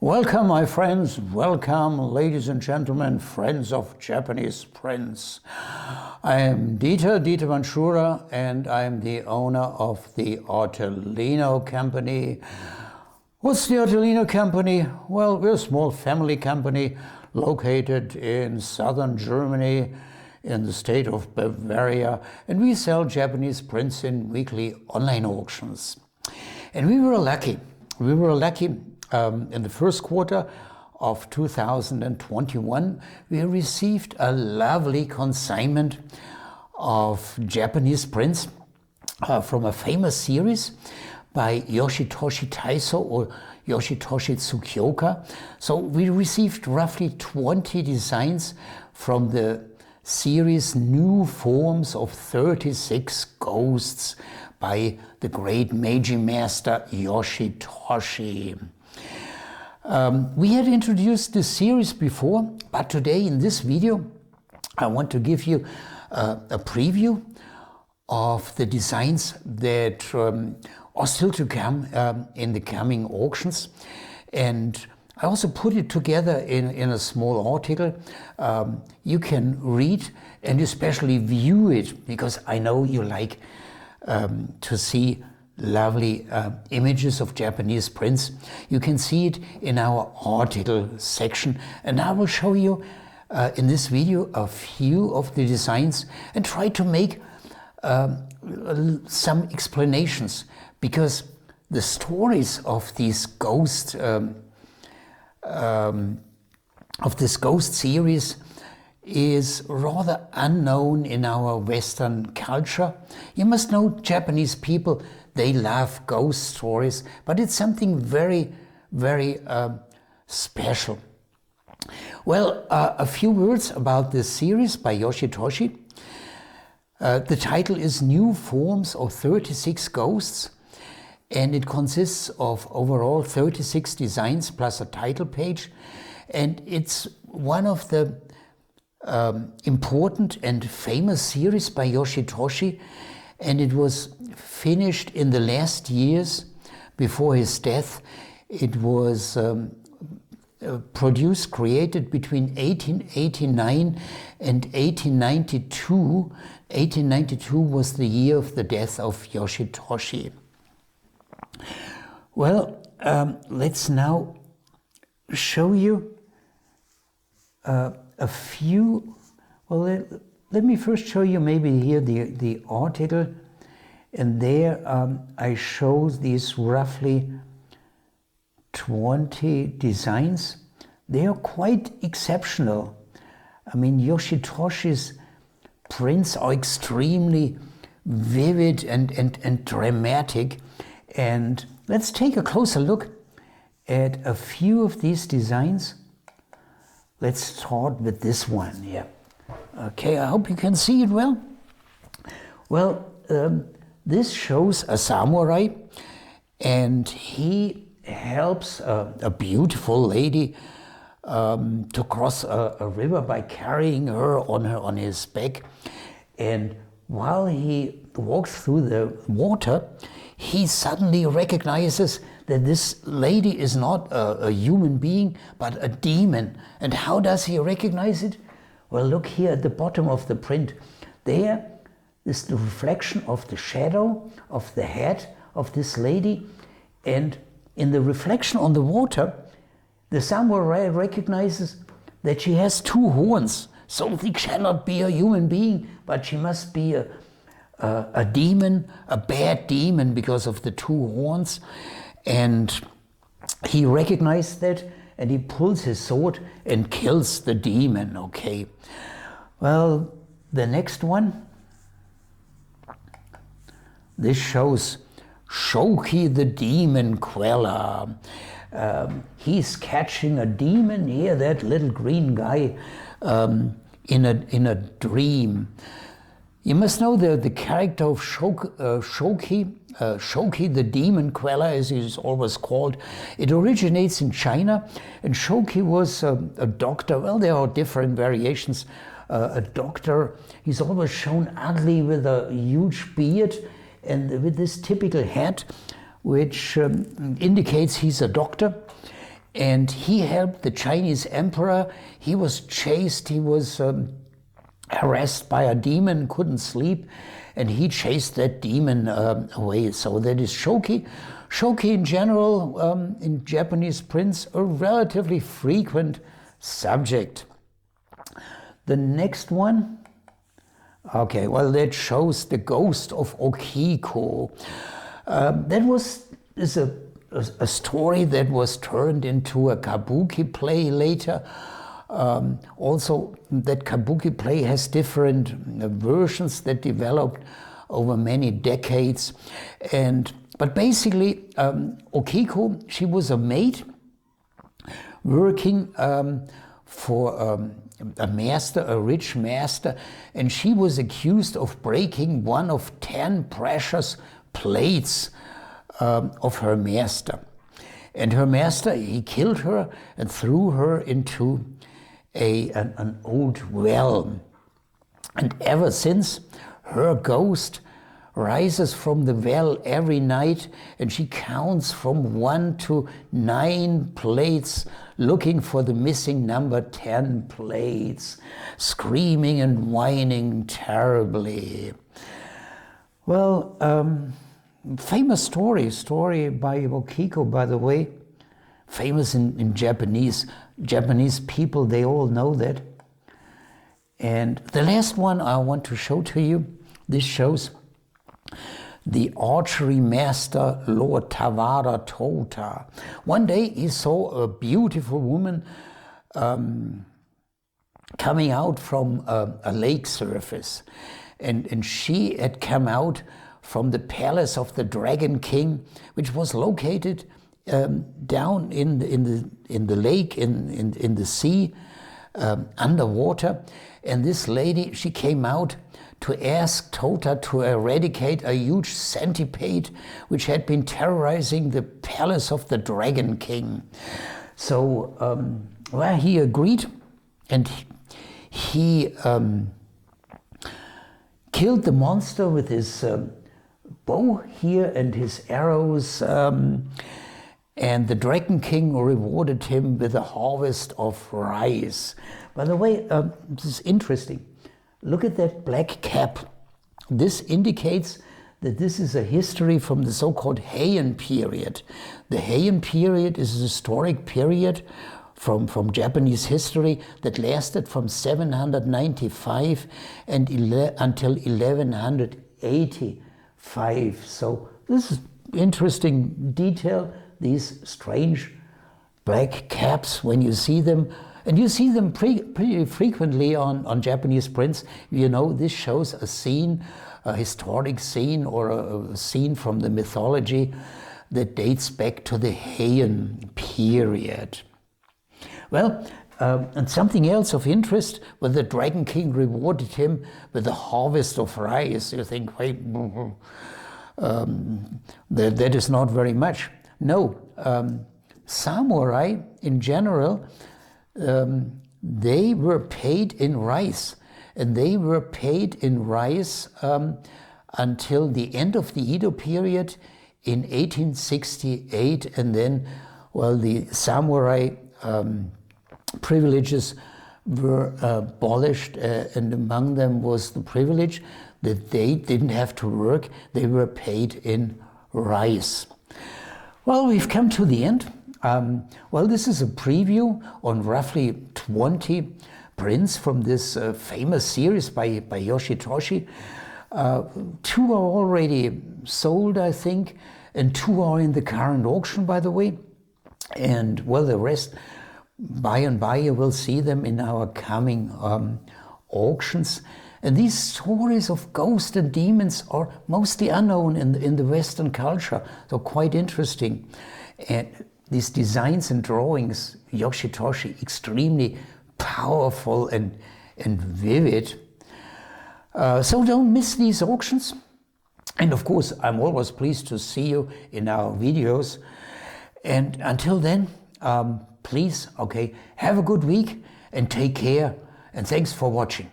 Welcome, my friends. Welcome, ladies and gentlemen, friends of Japanese prints. I am Dieter Vanschura, and I am the owner of the Artelino company. What's the Artelino company? Well, we're a small family company located in southern Germany in the state of Bavaria, and we sell Japanese prints in weekly online auctions. And we were lucky. In the first quarter of 2021, we received a lovely consignment of Japanese prints from a famous series by Yoshitoshi Taiso or Yoshitoshi Tsukioka. So we received roughly 20 designs from the series New Forms of 36 Ghosts by the great Meiji master Yoshitoshi. We had introduced this series before, but today in this video I want to give you a preview of the designs that are still to come in the coming auctions. And I also put it together in a small article. You can read and especially view it, because I know you like to see lovely images of Japanese prints. You can see it in our article section, and I will show you in this video a few of the designs and try to make some explanations, because the stories of these ghost this ghost series is rather unknown in our Western culture. You must know, Japanese people, they love ghost stories, but it's something very, very special. Well, a few words about this series by Yoshitoshi. The title is New Forms of 36 Ghosts, and it consists of overall 36 designs plus a title page, and it's one of the important and famous series by Yoshitoshi, and it was finished in the last years before his death. It was created between 1889 and 1892. 1892 was the year of the death of Yoshitoshi. Well, let's now show you a few. Well, let me first show you maybe here the article, and there I show these roughly 20 designs. They are quite exceptional. I mean, Yoshitoshi's prints are extremely vivid and dramatic. And let's take a closer look at a few of these designs. Let's start with this one here. Okay, I hope you can see it well. Well, this shows a samurai, and he helps a beautiful lady to cross a river by carrying her on his back. And while he walks through the water, he suddenly recognizes that this lady is not a human being, but a demon. And how does he recognize it? Well, look here at the bottom of the print. There is the reflection of the shadow of the head of this lady. And in the reflection on the water, the samurai recognizes that she has two horns. So she cannot be a human being, but she must be a demon, a bad demon, because of the two horns. And he recognized that, and he pulls his sword and kills the demon. Okay. Well, the next one, this shows Shoki the demon Quella. He's catching a demon here, that little green guy, in a dream. You must know the character of Shoki. Shoki the demon Quella, as he is always called. It originates in China, and Shoki was a doctor. Well, there are different variations. A doctor, he's always shown ugly with a huge beard and with this typical hat, which indicates he's a doctor. And he helped the Chinese emperor. He was chased, he was harassed by a demon, couldn't sleep, and he chased that demon away. So that is Shoki. Shoki in general, in Japanese prints, a relatively frequent subject. The next one, okay, well, that shows the Ghost of Okiko. That is a story that was turned into a kabuki play later. Also, that kabuki play has different versions that developed over many decades. But basically, Okiko, she was a maid working for a master, a rich master, and she was accused of breaking one of 10 precious plates of her master. And her master, he killed her and threw her into an old well. And ever since, her ghost rises from the well every night, and she counts from 1 to 9 plates, looking for the missing number 10 plates, screaming and whining terribly. Well, famous story by Okiko, by the way, famous in Japanese people, they all know that. And the last one I want to show to you, this shows the archery master Lord Tawara Tota. One day he saw a beautiful woman coming out from a lake surface, and she had come out from the palace of the Dragon King, which was located down in the lake, in the sea, underwater. And this lady, she came out to ask Tota to eradicate a huge centipede which had been terrorizing the palace of the Dragon King. So, well, he agreed, and he killed the monster with his bow here and his arrows, and the Dragon King rewarded him with a harvest of rice. By the way, this is interesting. Look at that black cap. This indicates that this is a history from the so-called Heian period. The Heian period is a historic period from Japanese history that lasted from 795 until 1185. So this is interesting detail, these strange black caps when you see them. And you see them pretty frequently on Japanese prints. You know, this shows a scene, a historic scene, or a scene from the mythology that dates back to the Heian period. Well, and something else of interest, when the Dragon King rewarded him with a harvest of rice, you think, wait, that is not very much. No, samurai in general, they were paid in rice, and they were paid in rice until the end of the Edo period in 1868, and then, well, the samurai privileges were abolished, and among them was the privilege that they didn't have to work, they were paid in rice. Well, we've come to the end. Well, this is a preview on roughly 20 prints from this famous series by Yoshitoshi. 2 are already sold, I think, and 2 are in the current auction, by the way. And, well, the rest, by and by, you will see them in our coming auctions. And these stories of ghosts and demons are mostly unknown in the Western culture, so quite interesting. And these designs and drawings, Yoshitoshi, extremely powerful and vivid. So don't miss these auctions. And of course, I'm always pleased to see you in our videos. And until then, please, okay, have a good week and take care. And thanks for watching.